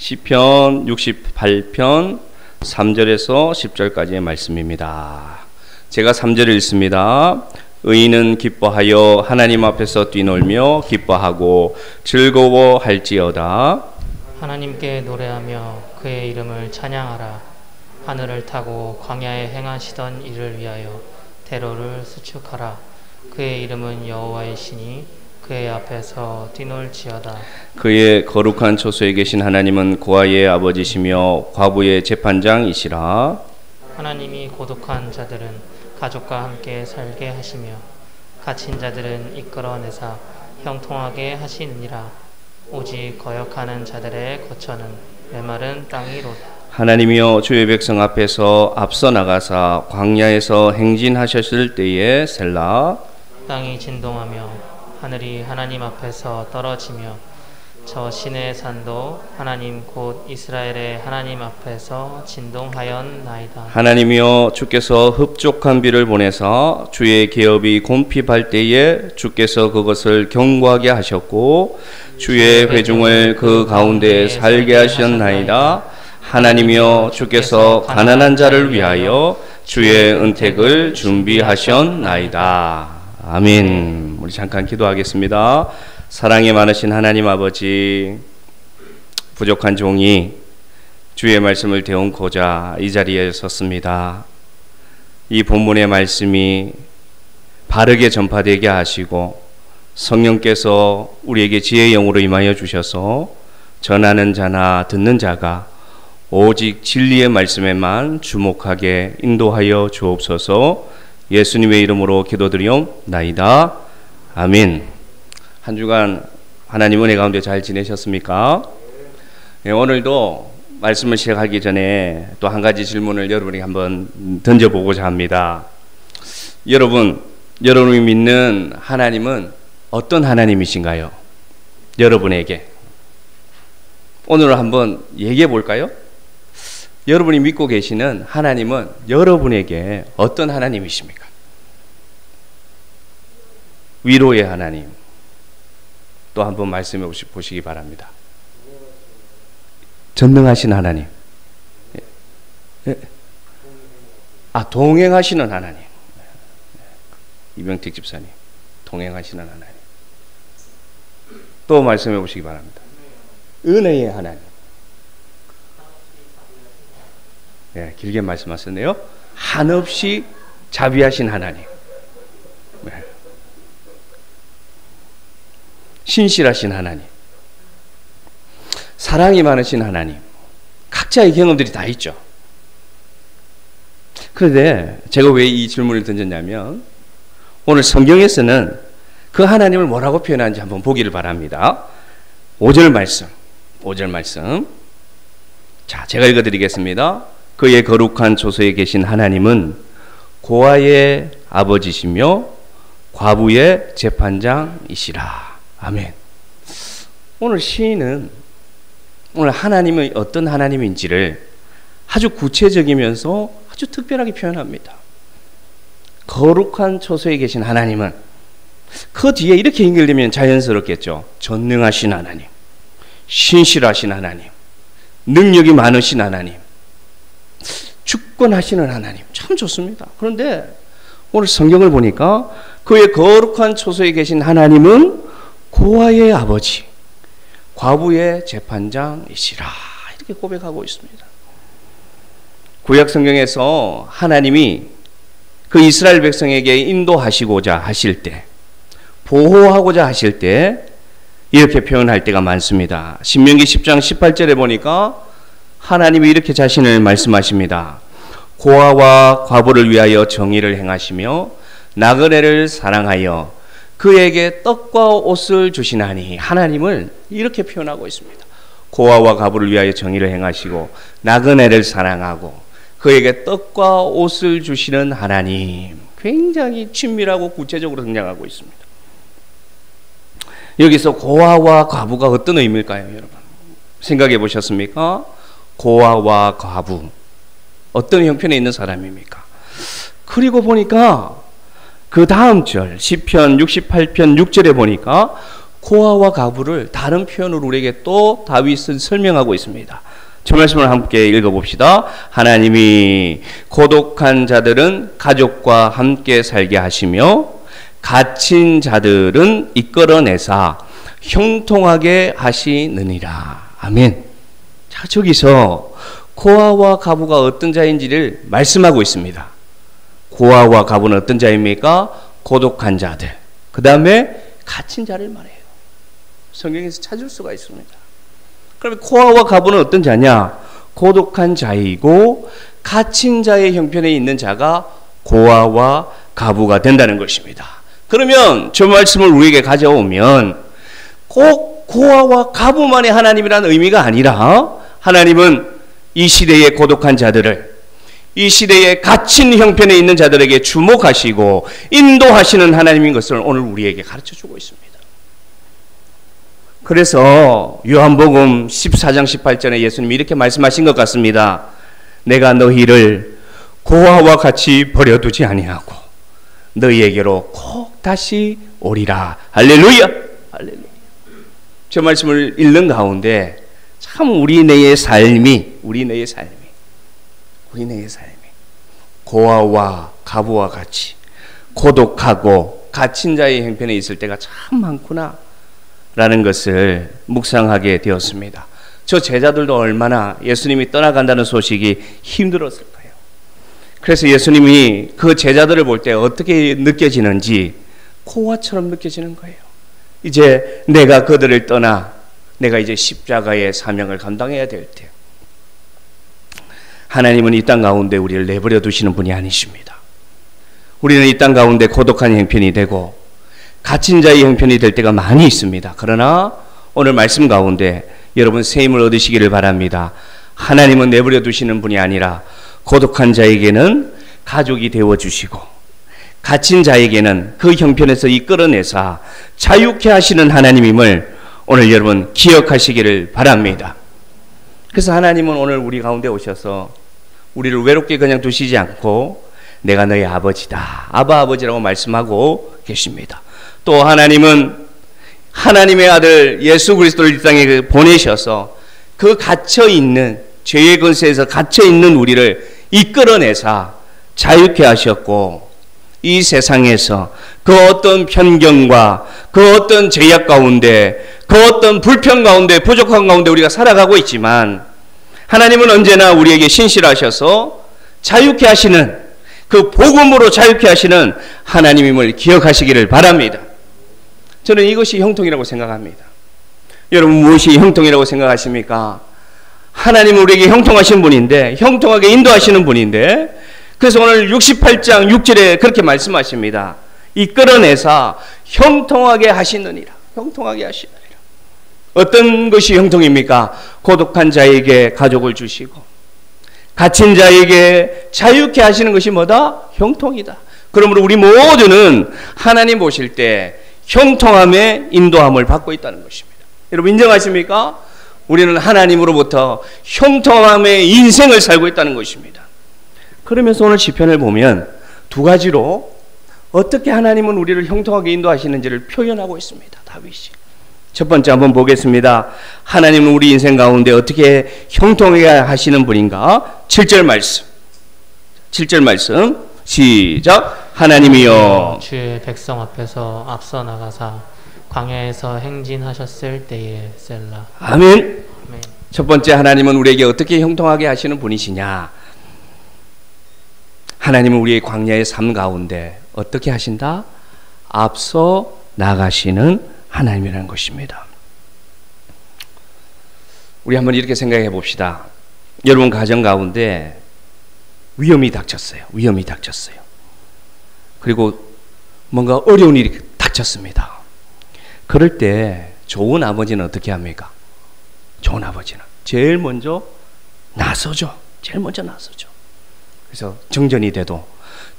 시편 68편 3절에서 10절까지의 말씀입니다. 제가 3절을 읽습니다. 의인은 기뻐하여 하나님 앞에서 뛰놀며 기뻐하고 즐거워할지어다. 하나님께 노래하며 그의 이름을 찬양하라. 하늘을 타고 광야에 행하시던 이를 위하여 대로를 수축하라. 그의 이름은 여호와이시니 그의 앞에서 뛰놀지어다. 그의 거룩한 초소에 계신 하나님은 고아의 아버지시며 과부의 재판장이시라. 하나님이 고독한 자들은 가족과 함께 살게 하시며 갇힌 자들은 이끌어내사 형통하게 하시느니라. 오직 거역하는 자들의 거처는 메마른 땅이로다. 하나님이여 주의 백성 앞에서 앞서 나가사 광야에서 행진하셨을 때에 셀라. 땅이 진동하며 하늘이 하나님 앞에서 떨어지며 저 시내 산도 하나님 곧 이스라엘의 하나님 앞에서 진동하였나이다. 하나님이여 주께서 흡족한 비를 보내사 주의 기업이 곰핍할 때에 주께서 그것을 견고하게 하셨고 주의 회중을 그 가운데 살게 하셨나이다. 하나님이여 주께서 가난한 자를 위하여 주의 은택을 준비하셨나이다. 아멘. 우리 잠깐 기도하겠습니다. 사랑이 많으신 하나님 아버지, 부족한 종이 주의 말씀을 배운고자 이 자리에 섰습니다. 이 본문의 말씀이 바르게 전파되게 하시고 성령께서 우리에게 지혜의 영으로 임하여 주셔서 전하는 자나 듣는 자가 오직 진리의 말씀에만 주목하게 인도하여 주옵소서. 예수님의 이름으로 기도드리옵나이다. 아멘. 한 주간 하나님 은혜 가운데 잘 지내셨습니까? 네, 오늘도 말씀을 시작하기 전에 또 한 가지 질문을 여러분에게 한번 던져보고자 합니다. 여러분이 믿는 하나님은 어떤 하나님이신가요? 여러분에게. 오늘 한번 얘기해 볼까요? 여러분이 믿고 계시는 하나님은 여러분에게 어떤 하나님이십니까? 위로의 하나님. 또 한번 말씀해 보시기 바랍니다. 전능하신 하나님. 동행하시는 하나님. 이병택 집사님. 동행하시는 하나님. 또 말씀해 보시기 바랍니다. 은혜의 하나님. 네, 길게 말씀하셨네요. 한없이 자비하신 하나님. 네. 신실하신 하나님. 사랑이 많으신 하나님. 각자의 경험들이 다 있죠. 그런데 제가 왜 이 질문을 던졌냐면 오늘 성경에서는 그 하나님을 뭐라고 표현하는지 한번 보기를 바랍니다. 5절 말씀. 자, 제가 읽어드리겠습니다. 그의 거룩한 초소에 계신 하나님은 고아의 아버지시며 과부의 재판장이시라. 아멘. 오늘 시인은 오늘 하나님이 어떤 하나님인지를 아주 구체적이면서 아주 특별하게 표현합니다. 거룩한 초소에 계신 하나님은 그 뒤에 이렇게 연결되면 자연스럽겠죠. 전능하신 하나님, 신실하신 하나님, 능력이 많으신 하나님, 주권하시는 하나님. 참 좋습니다. 그런데 오늘 성경을 보니까 그의 거룩한 초소에 계신 하나님은 고아의 아버지, 과부의 재판장이시라. 이렇게 고백하고 있습니다. 구약 성경에서 하나님이 그 이스라엘 백성에게 인도하시고자 하실 때, 보호하고자 하실 때 이렇게 표현할 때가 많습니다. 신명기 10장 18절에 보니까 하나님이 이렇게 자신을 말씀하십니다. 고아와 과부를 위하여 정의를 행하시며 나그네를 사랑하여 그에게 떡과 옷을 주시나니. 하나님을 이렇게 표현하고 있습니다. 고아와 과부를 위하여 정의를 행하시고 나그네를 사랑하고 그에게 떡과 옷을 주시는 하나님. 굉장히 친밀하고 구체적으로 등장하고 있습니다. 여기서 고아와 과부가 어떤 의미일까요, 여러분? 생각해 보셨습니까? 고아와 과부. 어떤 형편에 있는 사람입니까? 그리고 보니까 그 다음 절 시편 68편 6절에 보니까 고아와 과부를 다른 표현으로 우리에게 또 다윗은 설명하고 있습니다. 저 말씀을 함께 읽어봅시다. 하나님이 고독한 자들은 가족과 함께 살게 하시며 갇힌 자들은 이끌어내사 형통하게 하시느니라. 아멘. 자, 저기서 고아와 과부가 어떤 자인지를 말씀하고 있습니다. 고아와 과부는 어떤 자입니까? 고독한 자들. 그 다음에 갇힌 자를 말해요. 성경에서 찾을 수가 있습니다. 그러면 고아와 과부는 어떤 자냐? 고독한 자이고 갇힌 자의 형편에 있는 자가 고아와 과부가 된다는 것입니다. 그러면 저 말씀을 우리에게 가져오면 꼭 고아와 과부만의 하나님이라는 의미가 아니라 하나님은 이 시대의 고독한 자들을, 이 시대에 갇힌 형편에 있는 자들에게 주목하시고 인도하시는 하나님인 것을 오늘 우리에게 가르쳐주고 있습니다. 그래서 요한복음 14장 18절에 예수님이 이렇게 말씀하신 것 같습니다. 내가 너희를 고아와 같이 버려두지 아니하고 너희에게로 꼭 다시 오리라. 할렐루야. 할렐루야. 저 말씀을 읽는 가운데 참 우리네의 삶이 고아와 과부와 같이 고독하고 갇힌 자의 형편에 있을 때가 참 많구나 라는 것을 묵상하게 되었습니다. 저 제자들도 얼마나 예수님이 떠나간다는 소식이 힘들었을까요? 그래서 예수님이 그 제자들을 볼 때 어떻게 느껴지는지 고아처럼 느껴지는 거예요. 이제 내가 그들을 떠나 내가 이제 십자가의 사명을 감당해야 될 때, 하나님은 이 땅 가운데 우리를 내버려 두시는 분이 아니십니다. 우리는 이 땅 가운데 고독한 형편이 되고 갇힌 자의 형편이 될 때가 많이 있습니다. 그러나 오늘 말씀 가운데 여러분 새 힘을 얻으시기를 바랍니다. 하나님은 내버려 두시는 분이 아니라 고독한 자에게는 가족이 되어주시고 갇힌 자에게는 그 형편에서 이끌어내사 자유케 하시는 하나님임을 오늘 여러분 기억하시기를 바랍니다. 그래서 하나님은 오늘 우리 가운데 오셔서 우리를 외롭게 그냥 두시지 않고 내가 너희 아버지다, 아버지라고 말씀하고 계십니다. 또 하나님은 하나님의 아들 예수 그리스도를 이 땅에 보내셔서 그 갇혀있는 죄의 권세에서 갇혀있는 우리를 이끌어내사 자유케 하셨고 이 세상에서 그 어떤 편견과 그 어떤 제약 가운데 그 어떤 불평 가운데 부족한 가운데 우리가 살아가고 있지만 하나님은 언제나 우리에게 신실하셔서 자유케 하시는 그 복음으로 자유케 하시는 하나님임을 기억하시기를 바랍니다. 저는 이것이 형통이라고 생각합니다. 여러분 무엇이 형통이라고 생각하십니까? 하나님은 우리에게 형통하신 분인데 형통하게 인도하시는 분인데 그래서 오늘 68장 6절에 그렇게 말씀하십니다. 이끌어내사 형통하게 하시느니라. 형통하게 하시느니라. 어떤 것이 형통입니까? 고독한 자에게 가족을 주시고 갇힌 자에게 자유케 하시는 것이 뭐다? 형통이다. 그러므로 우리 모두는 하나님 보실 때 형통함의 인도함을 받고 있다는 것입니다. 여러분 인정하십니까? 우리는 하나님으로부터 형통함의 인생을 살고 있다는 것입니다. 그러면서 오늘 시편을 보면 두 가지로 어떻게 하나님은 우리를 형통하게 인도하시는지를 표현하고 있습니다. 다윗이. 첫 번째 한번 보겠습니다. 하나님은 우리 인생 가운데 어떻게 형통하게 하시는 분인가? 7절 말씀. 7절 말씀. 시작. 하나님이여 주의 백성 앞에서 앞서 나가사 광야에서 행진하셨을 때에 셀라. 아멘. 아멘. 첫 번째 하나님은 우리에게 어떻게 형통하게 하시는 분이시냐? 하나님은 우리의 광야의 삶 가운데 어떻게 하신다? 앞서 나가시는 하나님이라는 것입니다. 우리 한번 이렇게 생각해 봅시다. 여러분 가정 가운데 위험이 닥쳤어요. 위험이 닥쳤어요. 그리고 뭔가 어려운 일이 닥쳤습니다. 그럴 때 좋은 아버지는 어떻게 합니까? 좋은 아버지는 제일 먼저 나서죠. 제일 먼저 나서죠. 그래서 정전이 돼도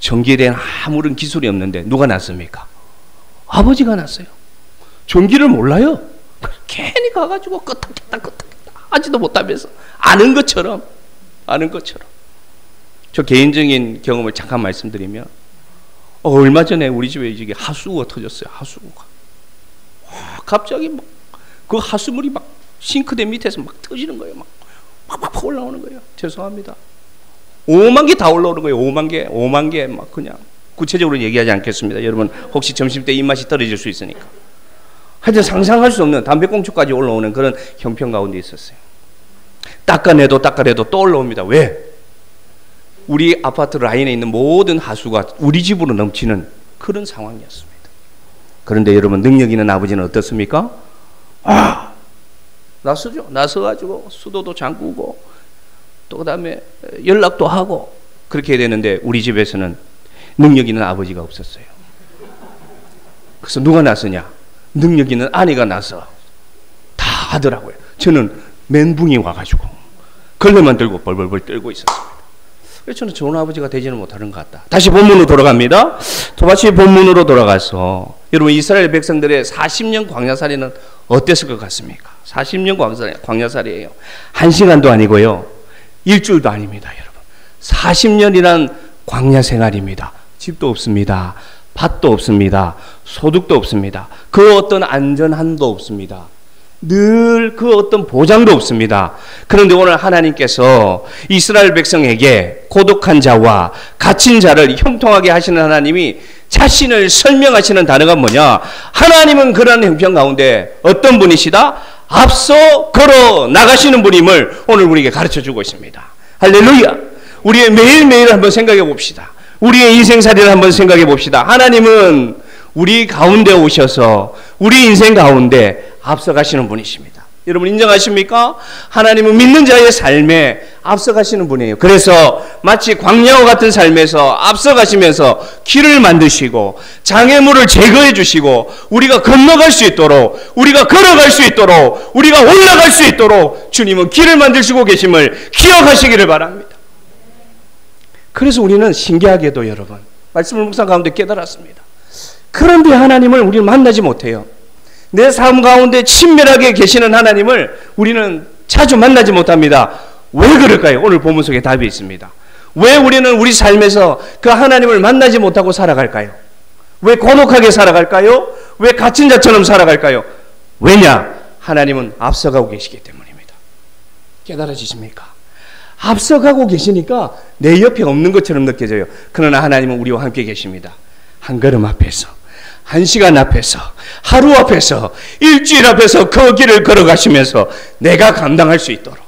전기에 대한 아무런 기술이 없는데 누가 났습니까? 아버지가 났어요. 전기를 몰라요. 괜히 가가지고 끄덕끄덕 하지도 못하면서 아는 것처럼 저 개인적인 경험을 잠깐 말씀드리면 얼마 전에 우리 집에 이게 하수구가 터졌어요. 하수구가 갑자기 막 그 하수물이 막 싱크대 밑에서 막 터지는 거예요. 막 올라오는 거예요. 죄송합니다. 5만 개 다 올라오는 거예요. 5만 개 막 그냥 구체적으로 얘기하지 않겠습니다. 여러분 혹시 점심 때 입맛이 떨어질 수 있으니까. 하여튼 상상할 수 없는 담배꽁초까지 올라오는 그런 형편 가운데 있었어요. 닦아내도 또 올라옵니다. 왜? 우리 아파트 라인에 있는 모든 하수가 우리 집으로 넘치는 그런 상황이었습니다. 그런데 여러분 능력 있는 아버지는 어떻습니까? 나서죠. 나서가지고 수도도 잠그고 또 그 다음에 연락도 하고 그렇게 해야 되는데 우리 집에서는 능력 있는 아버지가 없었어요. 그래서 누가 나서냐? 능력 있는 아내가 나서 다 하더라고요. 저는 멘붕이 와가지고 걸레만 들고 벌벌벌 떨고 있었습니다. 그래서 저는 좋은 아버지가 되지는 못하는 것 같다. 다시 본문으로 돌아갑니다. 다시 본문으로 돌아가서 여러분 이스라엘 백성들의 40년 광야살이는 어땠을 것 같습니까? 40년 광야살이에요. 1시간도 아니고요. 일주일도 아닙니다. 여러분 40년이란 광야 생활입니다. 집도 없습니다. 밭도 없습니다. 소득도 없습니다. 그 어떤 안전함도 없습니다. 늘 그 어떤 보장도 없습니다. 그런데 오늘 하나님께서 이스라엘 백성에게 고독한 자와 갇힌 자를 형통하게 하시는 하나님이 자신을 설명하시는 단어가 뭐냐? 하나님은 그런 형편 가운데 어떤 분이시다? 앞서 걸어 나가시는 분임을 오늘 우리에게 가르쳐주고 있습니다. 할렐루야. 우리의 매일매일 한번 생각해 봅시다. 우리의 인생살이를 한번 생각해 봅시다. 하나님은 우리 가운데 오셔서 우리 인생 가운데 앞서가시는 분이십니다. 여러분 인정하십니까? 하나님은 믿는 자의 삶에 앞서가시는 분이에요. 그래서 마치 광야와 같은 삶에서 앞서가시면서 길을 만드시고 장애물을 제거해 주시고 우리가 건너갈 수 있도록 우리가 걸어갈 수 있도록 우리가 올라갈 수 있도록 주님은 길을 만드시고 계심을 기억하시기를 바랍니다. 그래서 우리는 신기하게도 여러분 말씀을 묵상 가운데 깨달았습니다. 그런데 하나님을 우리는 만나지 못해요. 내 삶 가운데 친밀하게 계시는 하나님을 우리는 자주 만나지 못합니다. 왜 그럴까요? 오늘 본문 속에 답이 있습니다. 왜 우리는 우리 삶에서 그 하나님을 만나지 못하고 살아갈까요? 왜 고독하게 살아갈까요? 왜 갇힌 자처럼 살아갈까요? 왜냐? 하나님은 앞서가고 계시기 때문입니다. 깨달아지십니까? 앞서가고 계시니까 내 옆에 없는 것처럼 느껴져요. 그러나 하나님은 우리와 함께 계십니다. 한 걸음 앞에서, 한 시간 앞에서, 하루 앞에서, 일주일 앞에서 그 길을 걸어가시면서 내가 감당할 수 있도록,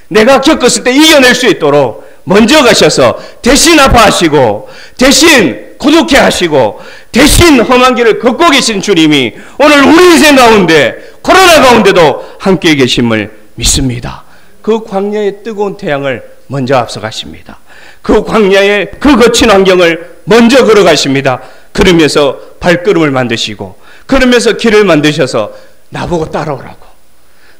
내가 겪었을 때 이겨낼 수 있도록 먼저 가셔서 대신 아파하시고 대신 고독해 하시고 대신 험한 길을 걷고 계신 주님이 오늘 우리 인생 가운데 코로나 가운데도 함께 계심을 믿습니다. 그 광야의 뜨거운 태양을 먼저 앞서가십니다. 그 광야의 그 거친 환경을 먼저 걸어가십니다. 그러면서 발걸음을 만드시고 그러면서 길을 만드셔서 나보고 따라오라고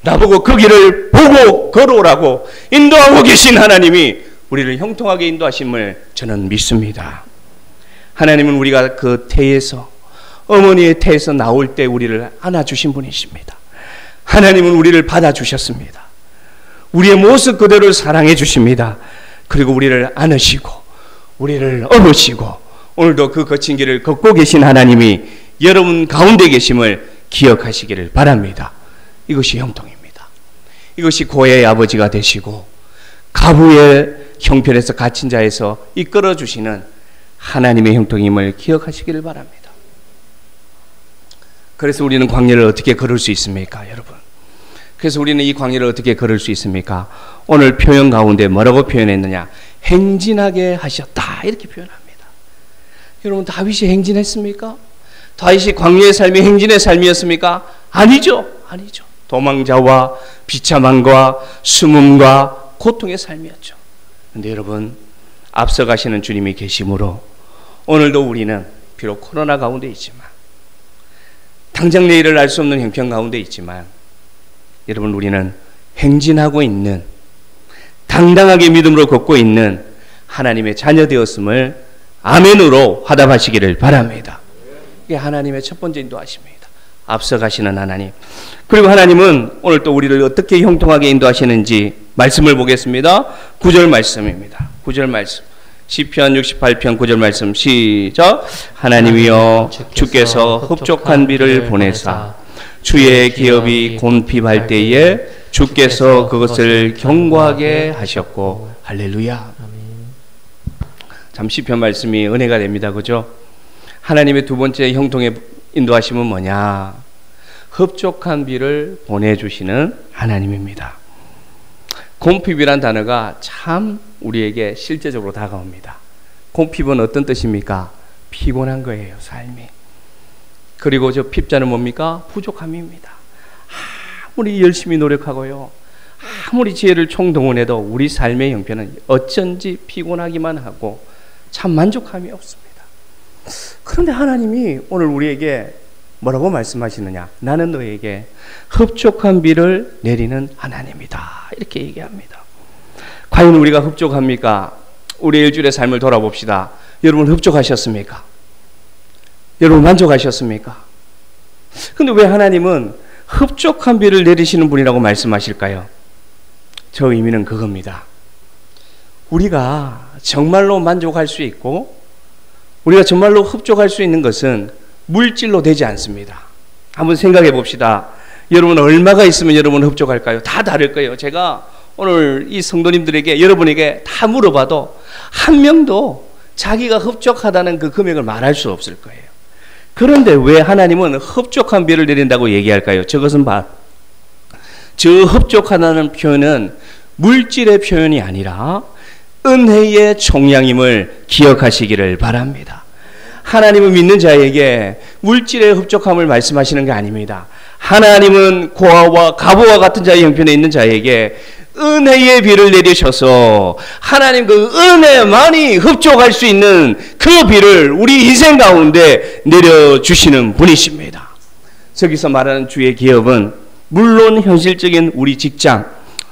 나보고 그 길을 보고 걸어오라고 인도하고 계신 하나님이 우리를 형통하게 인도하심을 저는 믿습니다. 하나님은 우리가 그 태에서 어머니의 태에서 나올 때 우리를 안아주신 분이십니다. 하나님은 우리를 받아주셨습니다. 우리의 모습 그대로 사랑해 주십니다. 그리고 우리를 안으시고 우리를 업으시고 오늘도 그 거친 길을 걷고 계신 하나님이 여러분 가운데 계심을 기억하시기를 바랍니다. 이것이 형통입니다. 이것이 고해의 아버지가 되시고 가부의 형편에서 갇힌 자에서 이끌어 주시는 하나님의 형통임을 기억하시기를 바랍니다. 그래서 우리는 광야를 어떻게 걸을 수 있습니까, 여러분? 그래서 우리는 이 광야를 어떻게 걸을 수 있습니까? 오늘 표현 가운데 뭐라고 표현했느냐? 행진하게 하셨다 이렇게 표현합니다. 여러분 다윗이 행진했습니까? 다윗이 광야의 삶이 행진의 삶이었습니까? 아니죠. 아니죠. 도망자와 비참함과 숨음과 고통의 삶이었죠. 그런데 여러분 앞서가시는 주님이 계심으로 오늘도 우리는 비록 코로나 가운데 있지만 당장 내일을 알 수 없는 형편 가운데 있지만 여러분 우리는 행진하고 있는 당당하게 믿음으로 걷고 있는 하나님의 자녀 되었음을 아멘으로 화답하시기를 바랍니다. 이게 하나님의 첫 번째 인도하십니다. 앞서가시는 하나님. 그리고 하나님은 오늘 또 우리를 어떻게 형통하게 인도하시는지 말씀을 보겠습니다. 9절 말씀입니다. 9절 말씀. 시편 68편 9절 말씀 시작. 하나님이여 주께서 흡족한 비를 보내사 주의 기업이 곤핍할 때에 주께서 그것을 견고하게 하셨고. 할렐루야. 참 시편 말씀이 은혜가 됩니다. 그죠? 하나님의 두 번째 형통의 인도하심은 뭐냐? 흡족한 비를 보내주시는 하나님입니다. 곤핍이란 단어가 참 우리에게 실제적으로 다가옵니다. 곤핍은 어떤 뜻입니까? 피곤한 거예요, 삶이. 그리고 저 핍자는 뭡니까? 부족함입니다. 아무리 열심히 노력하고요, 아무리 지혜를 총동원해도 우리 삶의 형편은 어쩐지 피곤하기만 하고 참 만족함이 없습니다. 그런데 하나님이 오늘 우리에게 뭐라고 말씀하시느냐? 나는 너에게 흡족한 비를 내리는 하나님이다. 이렇게 얘기합니다. 과연 우리가 흡족합니까? 우리 일주일의 삶을 돌아봅시다. 여러분 흡족하셨습니까? 여러분 만족하셨습니까? 근데 왜 하나님은 흡족한 비를 내리시는 분이라고 말씀하실까요? 저 의미는 그겁니다. 우리가 정말로 만족할 수 있고 우리가 정말로 흡족할 수 있는 것은 물질로 되지 않습니다. 한번 생각해 봅시다. 여러분 얼마가 있으면 여러분 흡족할까요? 다 다를 거예요. 제가 오늘 이 성도님들에게 여러분에게 다 물어봐도 한 명도 자기가 흡족하다는 그 금액을 말할 수 없을 거예요. 그런데 왜 하나님은 흡족한 비를 내린다고 얘기할까요? 저것은 저 흡족하다는 표현은 물질의 표현이 아니라 은혜의 총량임을 기억하시기를 바랍니다. 하나님을 믿는 자에게 물질의 흡족함을 말씀하시는 게 아닙니다. 하나님은 고아와 가부와 같은 자의 형편에 있는 자에게 은혜의 비를 내리셔서 하나님 그 은혜만이 흡족할 수 있는 그 비를 우리 인생 가운데 내려주시는 분이십니다. 저기서 말하는 주의 기업은 물론 현실적인 우리 직장,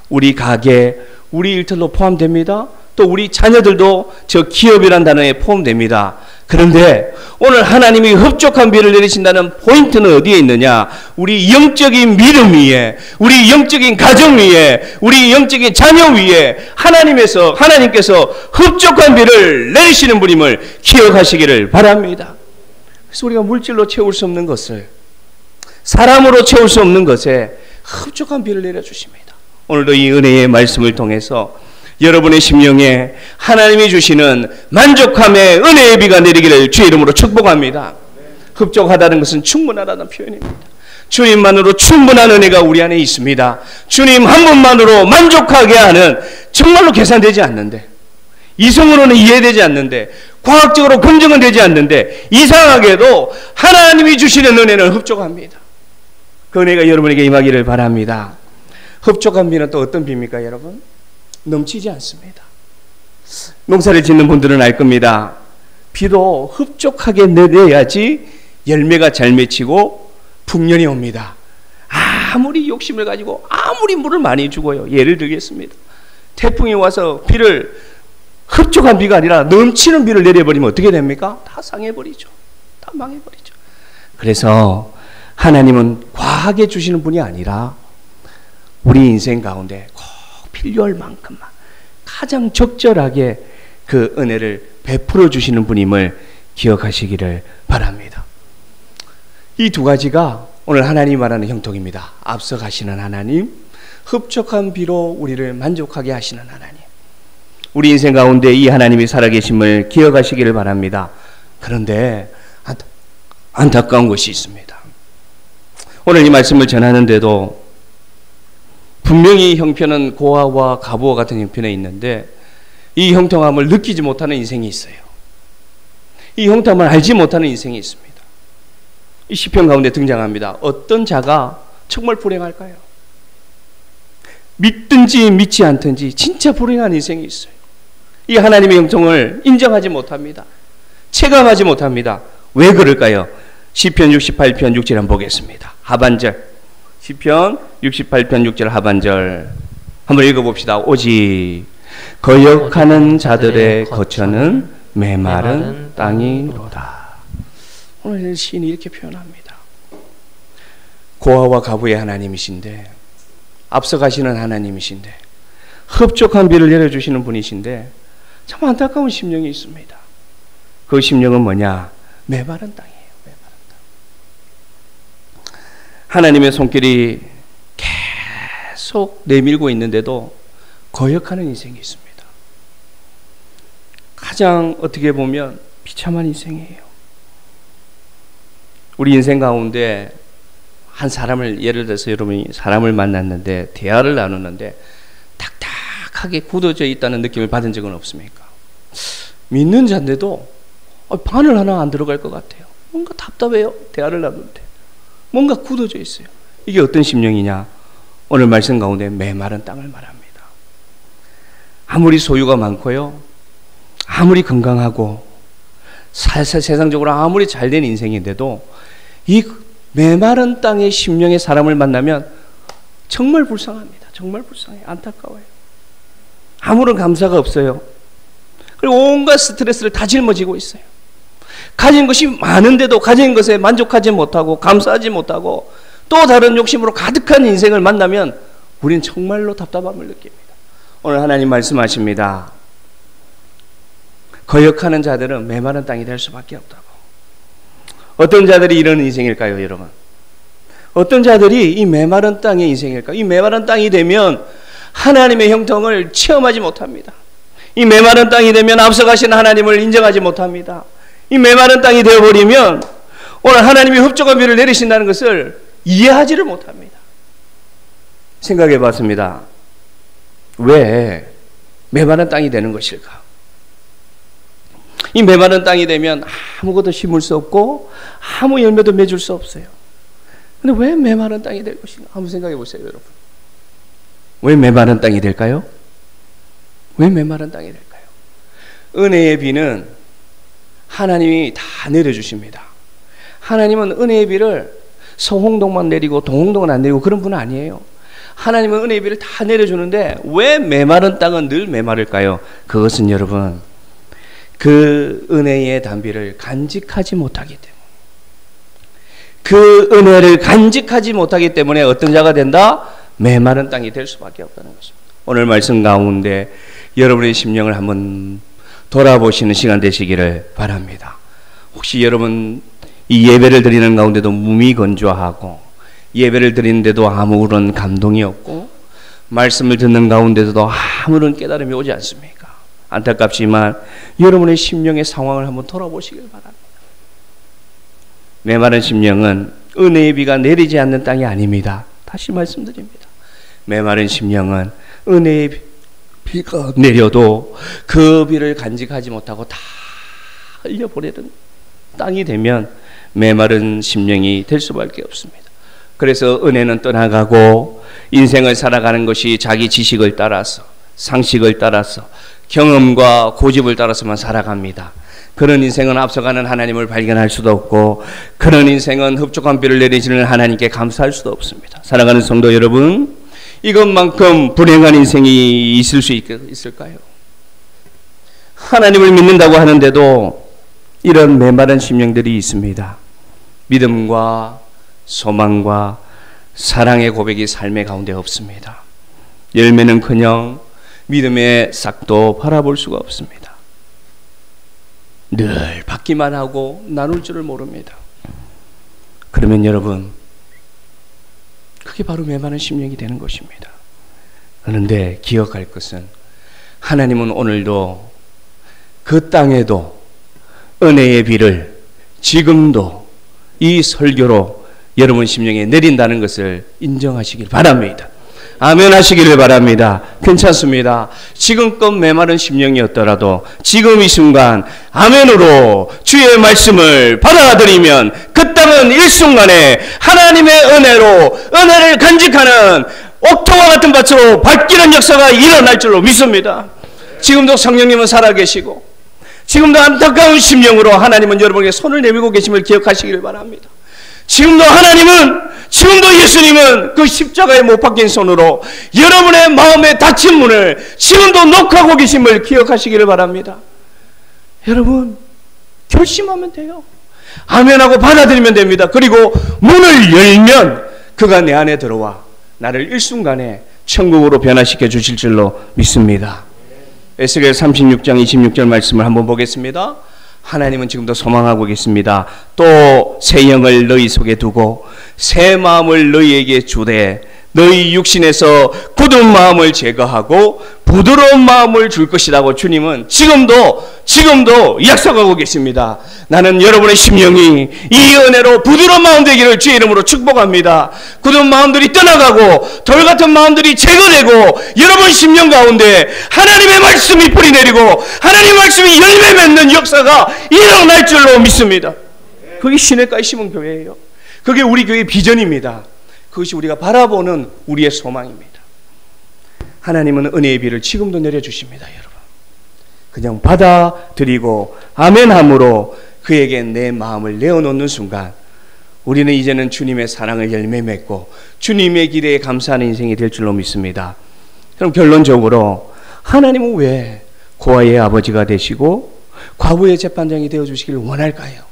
우리 가게, 우리 일터도 포함됩니다. 또 우리 자녀들도 저 기업이란 단어에 포함됩니다. 그런데 오늘 하나님이 흡족한 비를 내리신다는 포인트는 어디에 있느냐? 우리 영적인 믿음 위에, 우리 영적인 가정 위에, 우리 영적인 자녀 위에 하나님께서 흡족한 비를 내리시는 분임을 기억하시기를 바랍니다. 그래서 우리가 물질로 채울 수 없는 것을, 사람으로 채울 수 없는 것에 흡족한 비를 내려주십니다. 오늘도 이 은혜의 말씀을 통해서 여러분의 심령에 하나님이 주시는 만족함의 은혜의 비가 내리기를 주의 이름으로 축복합니다. 흡족하다는 것은 충분하다는 표현입니다. 주님만으로 충분한 은혜가 우리 안에 있습니다. 주님 한 분만으로 만족하게 하는, 정말로 계산되지 않는데, 이성으로는 이해되지 않는데, 과학적으로 검증은 되지 않는데, 이상하게도 하나님이 주시는 은혜는 흡족합니다. 그 은혜가 여러분에게 임하기를 바랍니다. 흡족한 비는 또 어떤 비입니까, 여러분? 넘치지 않습니다. 농사를 짓는 분들은 알 겁니다. 비도 흡족하게 내려야지 열매가 잘 맺히고 풍년이 옵니다. 아무리 욕심을 가지고 아무리 물을 많이 주고요. 예를 들겠습니다. 태풍이 와서 비를, 흡족한 비가 아니라 넘치는 비를 내려버리면 어떻게 됩니까? 다 상해버리죠. 다 망해버리죠. 그래서 하나님은 과하게 주시는 분이 아니라 우리 인생 가운데 필요할 만큼만 가장 적절하게 그 은혜를 베풀어 주시는 분임을 기억하시기를 바랍니다. 이 두 가지가 오늘 하나님이 말하는 형통입니다. 앞서 가시는 하나님, 흡족한 비로 우리를 만족하게 하시는 하나님. 우리 인생 가운데 이 하나님이 살아계심을 기억하시기를 바랍니다. 그런데 안타까운 것이 있습니다. 오늘 이 말씀을 전하는데도 분명히 형편은 고아와 가부와 같은 형편에 있는데 이 형통함을 느끼지 못하는 인생이 있어요. 이 형통함을 알지 못하는 인생이 있습니다. 이 시편 가운데 등장합니다. 어떤 자가 정말 불행할까요? 믿든지 믿지 않든지 진짜 불행한 인생이 있어요. 이 하나님의 형통을 인정하지 못합니다. 체감하지 못합니다. 왜 그럴까요? 시편 68편 6절 한번 보겠습니다. 하반절, 시편 68편 6절 하반절 한번 읽어봅시다. 오직 거역하는 자들의 거처는 메마른 땅이로다. 오늘 시인이 이렇게 표현합니다. 고아와 가부의 하나님이신데, 앞서 가시는 하나님이신데, 흡족한 비를 내려주시는 분이신데 참 안타까운 심령이 있습니다. 그 심령은 뭐냐? 메마른 땅이에요. 메마른 땅. 하나님의 손길이 계속 내밀고 있는데도 거역하는 인생이 있습니다. 가장 어떻게 보면 비참한 인생이에요. 우리 인생 가운데 한 사람을, 예를 들어서 여러분이 사람을 만났는데 대화를 나누는데 딱딱하게 굳어져 있다는 느낌을 받은 적은 없습니까? 믿는 자인데도 바늘 하나 안 들어갈 것 같아요. 뭔가 답답해요. 대화를 나누는데 뭔가 굳어져 있어요. 이게 어떤 심령이냐? 오늘 말씀 가운데 메마른 땅을 말합니다. 아무리 소유가 많고요, 아무리 건강하고 세상적으로 아무리 잘된 인생인데도 이 메마른 땅의 심령의 사람을 만나면 정말 불쌍합니다. 정말 불쌍해요. 안타까워요. 아무런 감사가 없어요. 그리고 온갖 스트레스를 다 짊어지고 있어요. 가진 것이 많은데도 가진 것에 만족하지 못하고 감사하지 못하고 또 다른 욕심으로 가득한 인생을 만나면 우리는 정말로 답답함을 느낍니다. 오늘 하나님 말씀하십니다. 거역하는 자들은 메마른 땅이 될 수밖에 없다고. 어떤 자들이 이런 인생일까요, 여러분? 어떤 자들이 이 메마른 땅의 인생일까요? 이 메마른 땅이 되면 하나님의 형통을 체험하지 못합니다. 이 메마른 땅이 되면 앞서가신 하나님을 인정하지 못합니다. 이 메마른 땅이 되어버리면 오늘 하나님이 흡족한 비를 내리신다는 것을 이해하지를 못합니다. 생각해 봤습니다. 왜 메마른 땅이 되는 것일까? 이 메마른 땅이 되면 아무것도 심을 수 없고 아무 열매도 맺을 수 없어요. 근데 왜 메마른 땅이 될 것인가? 한번 생각해 보세요, 여러분. 왜 메마른 땅이 될까요? 왜 메마른 땅이 될까요? 은혜의 비는 하나님이 다 내려주십니다. 하나님은 은혜의 비를 서홍동만 내리고 동홍동은 안 내리고 그런 분은 아니에요. 하나님은 은혜의 비를 다 내려주는데 왜 메마른 땅은 늘 메마를까요? 그것은 여러분, 그 은혜의 단비를 간직하지 못하기 때문에, 그 은혜를 간직하지 못하기 때문에 어떤 자가 된다? 메마른 땅이 될 수밖에 없다는 것입니다. 오늘 말씀 가운데 여러분의 심령을 한번 돌아보시는 시간 되시기를 바랍니다. 혹시 여러분 이 예배를 드리는 가운데도 무미건조하고 예배를 드리는데도 아무런 감동이 없고 말씀을 듣는 가운데도 아무런 깨달음이 오지 않습니까? 안타깝지만 여러분의 심령의 상황을 한번 돌아보시길 바랍니다. 메마른 심령은 은혜의 비가 내리지 않는 땅이 아닙니다. 다시 말씀드립니다. 메마른 심령은 은혜의 비가 내려도 그 비를 간직하지 못하고 다 흘려보내는 땅이 되면 메마른 심령이 될 수밖에 없습니다. 그래서 은혜는 떠나가고 인생을 살아가는 것이 자기 지식을 따라서, 상식을 따라서, 경험과 고집을 따라서만 살아갑니다. 그런 인생은 앞서가는 하나님을 발견할 수도 없고 그런 인생은 흡족한 비를 내리시는 하나님께 감사할 수도 없습니다. 사랑하는 성도 여러분, 이것만큼 불행한 인생이 있을 수 있을까요? 하나님을 믿는다고 하는데도 이런 메마른 심령들이 있습니다. 믿음과 소망과 사랑의 고백이 삶의 가운데 없습니다. 열매는커녕 믿음의 싹도 바라볼 수가 없습니다. 늘 받기만 하고 나눌 줄을 모릅니다. 그러면 여러분, 그게 바로 메마른 심령이 되는 것입니다. 그런데 기억할 것은 하나님은 오늘도 그 땅에도 은혜의 비를 지금도 이 설교로 여러분 심령에 내린다는 것을 인정하시길 바랍니다. 아멘 하시기를 바랍니다. 괜찮습니다. 지금껏 메마른 심령이었더라도 지금 이 순간 아멘으로 주의 말씀을 받아들이면 그 땅은 일순간에 하나님의 은혜로 은혜를 간직하는 옥토와 같은 밭으로 바뀌는 역사가 일어날 줄로 믿습니다. 지금도 성령님은 살아계시고 지금도 안타까운 심령으로 하나님은 여러분에게 손을 내밀고 계심을 기억하시기를 바랍니다. 지금도 지금도 예수님은 그 십자가에 못 박힌 손으로 여러분의 마음에 닫힌 문을 지금도 녹하고 계심을 기억하시기를 바랍니다. 여러분, 결심하면 돼요. 아멘하고 받아들이면 됩니다. 그리고 문을 열면 그가 내 안에 들어와 나를 일순간에 천국으로 변화시켜 주실 줄로 믿습니다. 에스겔 36장 26절 말씀을 한번 보겠습니다. 하나님은 지금도 소망하고 계십니다. 또 새 영을 너희 속에 두고 새 마음을 너희에게 주되 너희 육신에서 굳은 마음을 제거하고 부드러운 마음을 줄 것이라고 주님은 지금도 약속하고 계십니다. 나는 여러분의 심령이 이 은혜로 부드러운 마음 되기를 주의 이름으로 축복합니다. 굳은 마음들이 떠나가고 돌 같은 마음들이 제거되고 여러분 심령 가운데 하나님의 말씀이 뿌리 내리고 하나님의 말씀이 열매 맺는 역사가 일어날 줄로 믿습니다. 그게 시냇가에 심은 교회예요. 그게 우리 교회의 비전입니다. 그것이 우리가 바라보는 우리의 소망입니다. 하나님은 은혜의 비를 지금도 내려주십니다. 여러분, 그냥 받아들이고 아멘함으로 그에게 내 마음을 내어놓는 순간 우리는 이제는 주님의 사랑을 열매 맺고 주님의 길에 감사하는 인생이 될 줄로 믿습니다. 그럼 결론적으로 하나님은 왜 고아의 아버지가 되시고 과부의 재판장이 되어주시기를 원할까요?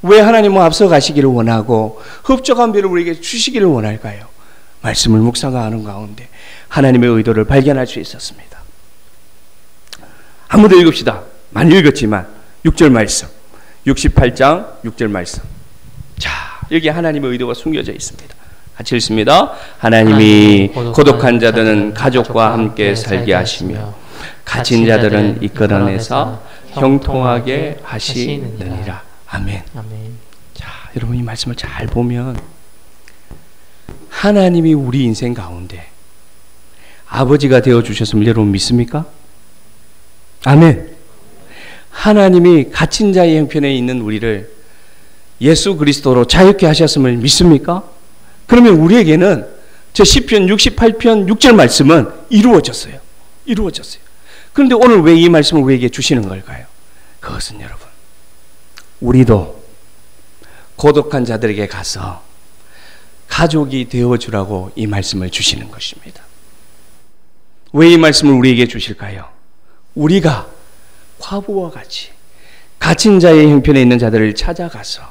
왜 하나님은 앞서가시기를 원하고 흡족한 비를 우리에게 주시기를 원할까요? 말씀을 묵상하는 가운데 하나님의 의도를 발견할 수 있었습니다. 한 번 더 읽읍시다. 많이 읽었지만 6절 말씀, 68장 6절 말씀. 자, 여기 하나님의 의도가 숨겨져 있습니다. 같이 읽습니다. 하나님이 고독한 자들은 가족과 함께 살게 하시며 갇힌 자들은 이끌어내서 형통하게 하시느니라. 아멘. 자, 여러분 이 말씀을 잘 보면 하나님이 우리 인생 가운데 아버지가 되어 주셨음을 여러분 믿습니까? 아멘. 하나님이 갇힌 자의 형편에 있는 우리를 예수 그리스도로 자유케 하셨음을 믿습니까? 그러면 우리에게는 저 시편 68편 6절 말씀은 이루어졌어요. 그런데 오늘 왜 이 말씀을 우리에게 주시는 걸까요? 그것은 여러분, 우리도 고독한 자들에게 가서 가족이 되어주라고 이 말씀을 주시는 것입니다. 왜 이 말씀을 우리에게 주실까요? 우리가 과부와 같이 갇힌 자의 형편에 있는 자들을 찾아가서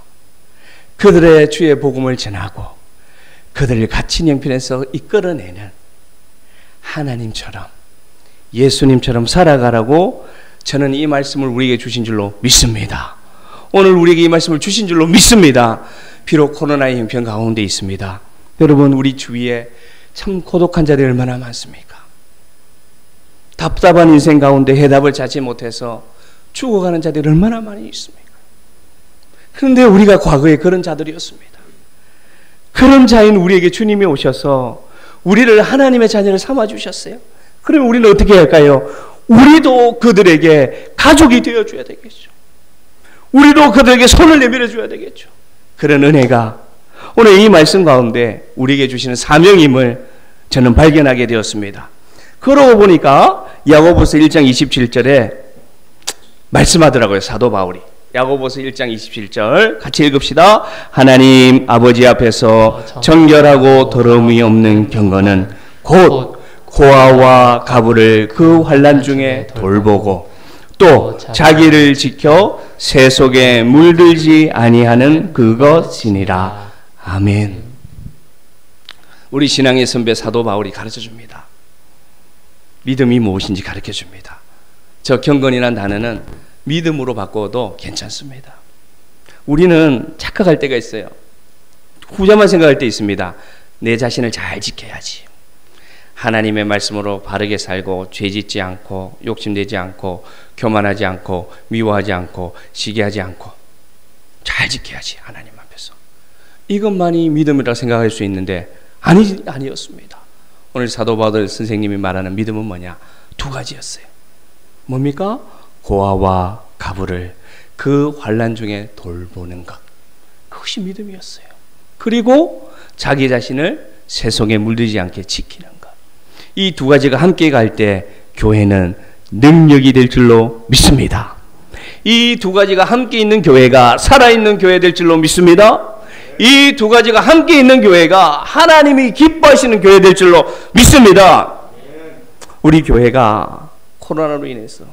그들의 주의 복음을 전하고 그들을 갇힌 형편에서 이끌어내는 하나님처럼 예수님처럼 살아가라고 저는 이 말씀을 우리에게 주신 줄로 믿습니다. 오늘 우리에게 이 말씀을 주신 줄로 믿습니다. 비록 코로나의 형편 가운데 있습니다. 여러분, 우리 주위에 참 고독한 자들이 얼마나 많습니까? 답답한 인생 가운데 해답을 찾지 못해서 죽어가는 자들이 얼마나 많이 있습니까? 그런데 우리가 과거에 그런 자들이었습니다. 그런 자인 우리에게 주님이 오셔서 우리를 하나님의 자녀를 삼아주셨어요. 그러면 우리는 어떻게 할까요? 우리도 그들에게 가족이 되어줘야 되겠죠. 우리도 그들에게 손을 내밀어 줘야 되겠죠. 그런 은혜가 오늘 이 말씀 가운데 우리에게 주시는 사명임을 저는 발견하게 되었습니다. 그러고 보니까 야고보서 1장 27절에 말씀하더라고요. 사도 바울이. 야고보서 1장 27절 같이 읽읍시다. 하나님 아버지 앞에서 정결하고 더러움이 없는 경건은 곧 고아와 가부를 그 환난 중에 돌보고 또 자기를 지켜 새 속에 물들지 아니하는 그것이니라. 아멘. 우리 신앙의 선배 사도 바울이 가르쳐줍니다. 믿음이 무엇인지 가르쳐줍니다. 저 경건이라는 단어는 믿음으로 바꿔도 괜찮습니다. 우리는 착각할 때가 있어요. 후자만 생각할 때 있습니다. 내 자신을 잘 지켜야지. 하나님의 말씀으로 바르게 살고 죄짓지 않고 욕심내지 않고 교만하지 않고 미워하지 않고 시기하지 않고 잘 지켜야지 하나님 앞에서. 이것만이 믿음이라고 생각할 수 있는데 아니었습니다. 오늘 사도 바울 선생님이 말하는 믿음은 뭐냐? 두 가지였어요. 뭡니까? 고아와 가부를 그 환난 중에 돌보는 것. 그것이 믿음이었어요. 그리고 자기 자신을 세속에 물들지 않게 지키는 것. 이 두 가지가 함께 갈 때 교회는 능력이 될 줄로 믿습니다. 이 두 가지가 함께 있는 교회가 살아있는 교회 될 줄로 믿습니다. 이 두 가지가 함께 있는 교회가 하나님이 기뻐하시는 교회 될 줄로 믿습니다. 우리 교회가 코로나로 인해서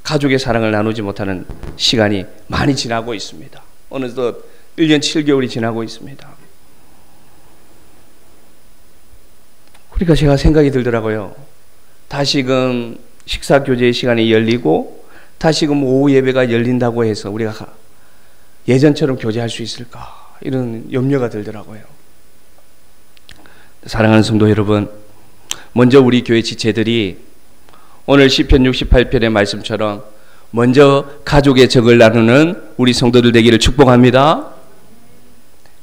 가족의 사랑을 나누지 못하는 시간이 많이 지나고 있습니다. 어느덧 1년 7개월이 지나고 있습니다. 그러니까 제가 생각이 들더라고요. 다시금 식사교제의 시간이 열리고 다시금 오후 예배가 열린다고 해서 우리가 예전처럼 교제할 수 있을까? 이런 염려가 들더라고요. 사랑하는 성도 여러분, 먼저 우리 교회 지체들이 오늘 시편 68편의 말씀처럼 먼저 가족의 적을 나누는 우리 성도들 되기를 축복합니다.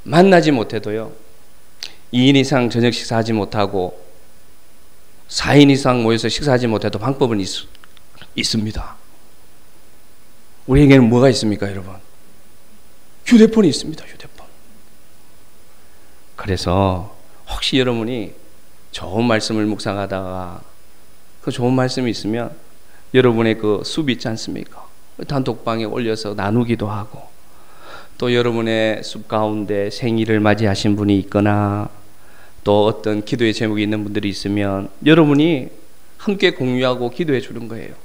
만나지 못해도요, 2인 이상 저녁 식사하지 못하고 4인 이상 모여서 식사하지 못해도 방법은 있습니다. 우리에게는 뭐가 있습니까, 여러분? 휴대폰이 있습니다. 휴대폰. 그래서 혹시 여러분이 좋은 말씀을 묵상하다가 그 좋은 말씀이 있으면 여러분의 그 숲 있지 않습니까? 단톡방에 올려서 나누기도 하고, 또 여러분의 숲 가운데 생일을 맞이하신 분이 있거나 또 어떤 기도의 제목이 있는 분들이 있으면 여러분이 함께 공유하고 기도해 주는 거예요.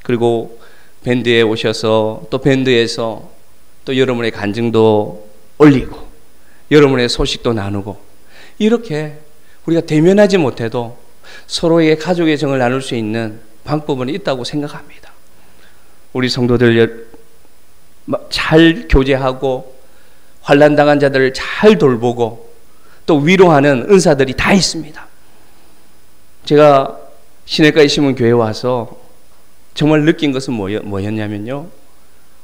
그리고 밴드에 오셔서 또 밴드에서 또 여러분의 간증도 올리고 여러분의 소식도 나누고, 이렇게 우리가 대면하지 못해도 서로의 가족의 정을 나눌 수 있는 방법은 있다고 생각합니다. 우리 성도들 잘 교제하고 환난당한 자들을 잘 돌보고 또 위로하는 은사들이 다 있습니다. 제가 시내가에 심은 교회에 와서 정말 느낀 것은 뭐였냐면요,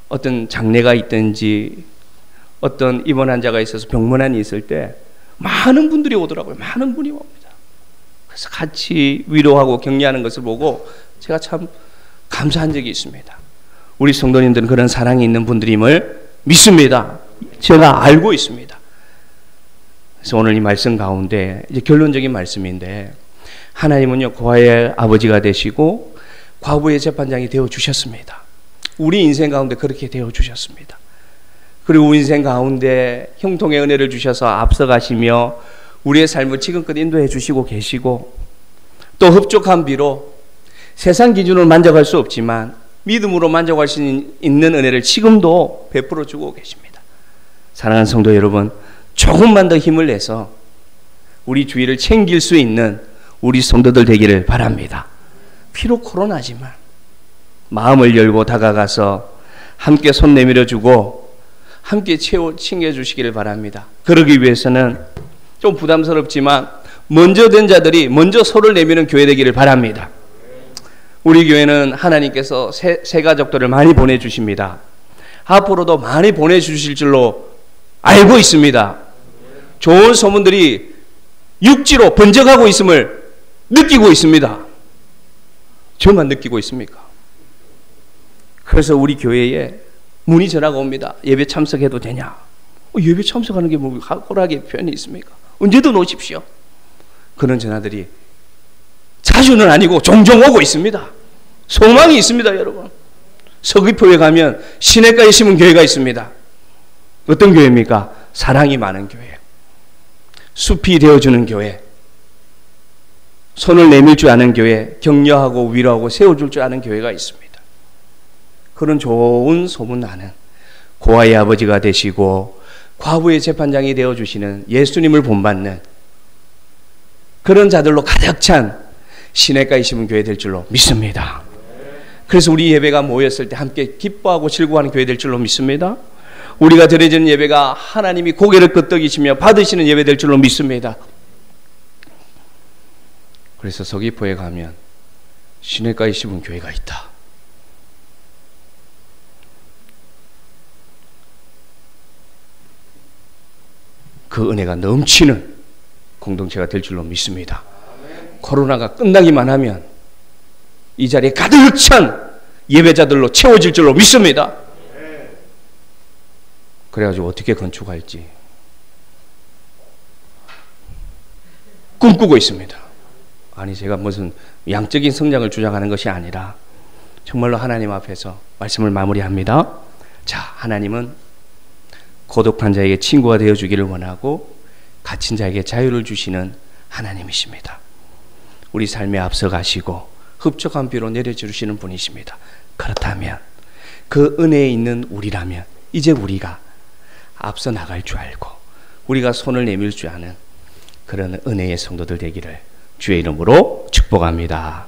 어떤 장례가 있든지 어떤 입원 환자가 있어서 병문안이 있을 때 많은 분들이 오더라고요. 많은 분이 옵니다. 그래서 같이 위로하고 격려하는 것을 보고 제가 참 감사한 적이 있습니다. 우리 성도님들은 그런 사랑이 있는 분들임을 믿습니다. 제가 알고 있습니다. 그래서 오늘 이 말씀 가운데 이제 결론적인 말씀인데, 하나님은요 고아의 아버지가 되시고 과부의 재판장이 되어 주셨습니다. 우리 인생 가운데 그렇게 되어 주셨습니다. 그리고 우리 인생 가운데 형통의 은혜를 주셔서 앞서가시며 우리의 삶을 지금껏 인도해 주시고 계시고, 또 흡족한 비로 세상 기준으로 만족할 수 없지만 믿음으로 만족할 수 있는 은혜를 지금도 베풀어 주고 계십니다. 사랑하는 성도 여러분, 조금만 더 힘을 내서 우리 주위를 챙길 수 있는 우리 성도들 되기를 바랍니다. 비록 코로나지만 마음을 열고 다가가서 함께 손 내밀어 주고 함께 챙겨주시기를 바랍니다. 그러기 위해서는 좀 부담스럽지만 먼저 된 자들이 먼저 손을 내미는 교회 되기를 바랍니다. 우리 교회는 하나님께서 새 가족들을 많이 보내주십니다. 앞으로도 많이 보내주실 줄로 알고 있습니다. 좋은 소문들이 육지로 번져가고 있음을 느끼고 있습니다. 저만 느끼고 있습니까? 그래서 우리 교회에 문의 전화가 옵니다. 예배 참석해도 되냐? 예배 참석하는 게 뭐 호락의 표현이 있습니까? 언제든 오십시오. 그런 전화들이 자주는 아니고 종종 오고 있습니다. 소망이 있습니다, 여러분. 서귀포에 가면 시내가에 심은 교회가 있습니다. 어떤 교회입니까? 사랑이 많은 교회, 숲이 되어주는 교회, 손을 내밀 줄 아는 교회, 격려하고 위로하고 세워줄 줄 아는 교회가 있습니다. 그런 좋은 소문 나는 고아의 아버지가 되시고 과부의 재판장이 되어주시는 예수님을 본받는 그런 자들로 가득 찬 시내가에 심은 교회 될 줄로 믿습니다. 그래서 우리 예배가 모였을 때 함께 기뻐하고 즐거워하는 교회 될 줄로 믿습니다. 우리가 드려지는 예배가 하나님이 고개를 끄덕이시며 받으시는 예배 될 줄로 믿습니다. 그래서 서귀포에 가면 시내가에 심은 교회가 있다. 그 은혜가 넘치는 공동체가 될 줄로 믿습니다. 코로나가 끝나기만 하면 이 자리에 가득 찬 예배자들로 채워질 줄로 믿습니다. 그래가지고 어떻게 건축할지 꿈꾸고 있습니다. 아니, 제가 무슨 양적인 성장을 주장하는 것이 아니라 정말로 하나님 앞에서 말씀을 마무리합니다. 자, 하나님은 고독한 자에게 친구가 되어주기를 원하고 갇힌 자에게 자유를 주시는 하나님이십니다. 우리 삶에 앞서가시고 흡족한 비로 내려주시는 분이십니다. 그렇다면 그 은혜에 있는 우리라면 이제 우리가 앞서 나갈 줄 알고 우리가 손을 내밀 줄 아는 그런 은혜의 성도들 되기를 주의 이름으로 축복합니다.